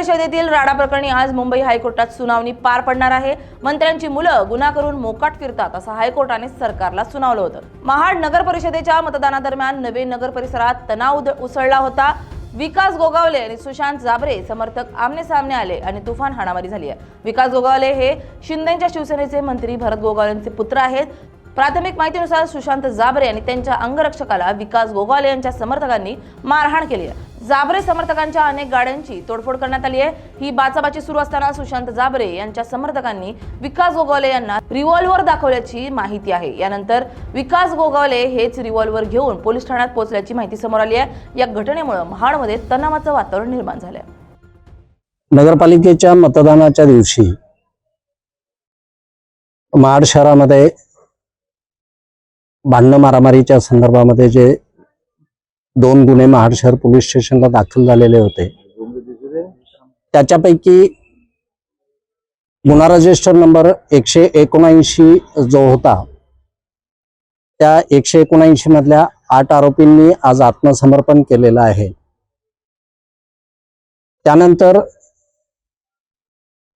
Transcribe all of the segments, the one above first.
परिषदेतील राडा प्रकरणी आज मुंबई हायकोर्टात सुनावणी पार पडणार आहे। मंत्र्यांची मुलं गुन्हा करून मोकाट फिरतात असं हायकोर्टाने सरकारला सुनावलं होतं। महाड नगर परिषदेच्या मतदानादरम्यान नवे नगर परिसरात तणाव उसळला होता। विकास गोगावले आणि सुशांत जाबरे समर्थक आमने सामने आले आणि तुफान हाणामारी झाली आहे। विकास गोगावले हे शिंदेच्या शिवसेनेचे मंत्री भरत गोगावलेंचे पुत्र आहेत। प्राथमिक माहितीनुसार सुशांत जाबरे आणि त्यांच्या अंगरक्षकाला विकास गोगावले यांच्या समर्थकांनी मारहाण केली आहे। जाबरे समर्थकांच्या अनेक गाड्यांची तोडफोड करण्यात आली आहे। ही बाचाबाची सुरू असताना सुशांत जाबरे यांच्या समर्थकांनी विकास गोगावले यांना रिव्हॉल्वर दाखवल्याची माहिती आहे। यानंतर विकास गोगावले हेच रिव्हॉल्वर घेऊन पोलीस ठाण्यात पोहोचल्याची माहिती समोर आली आहे। या घटनेमुळे महाडमध्ये तणावाचं वातावरण निर्माण झालंय। नगरपालिकेच्या मतदानाच्या दिवशी महाड शहरामध्ये भांडण मारामारीच्या संदर्भामध्ये जे 2 गुन्हे महाड शहर पोलीस स्टेशनला दाखल झालेले होते, त्याच्यापैकी गुन्हा रजिस्टर नंबर 179 जो होता, त्या 179 मधल्या 8 आरोपींनी आज आत्मसमर्पण केलेलं आहे। त्यानंतर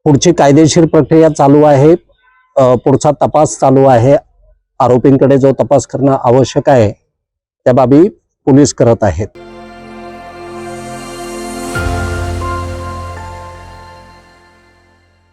पुढची कायदेशीर प्रक्रिया चालू आहे, पुढचा तपास चालू आहे। आरोपींकडे जो तपास करणं आवश्यक आहे त्या बाबी पोलीस करत आहेत।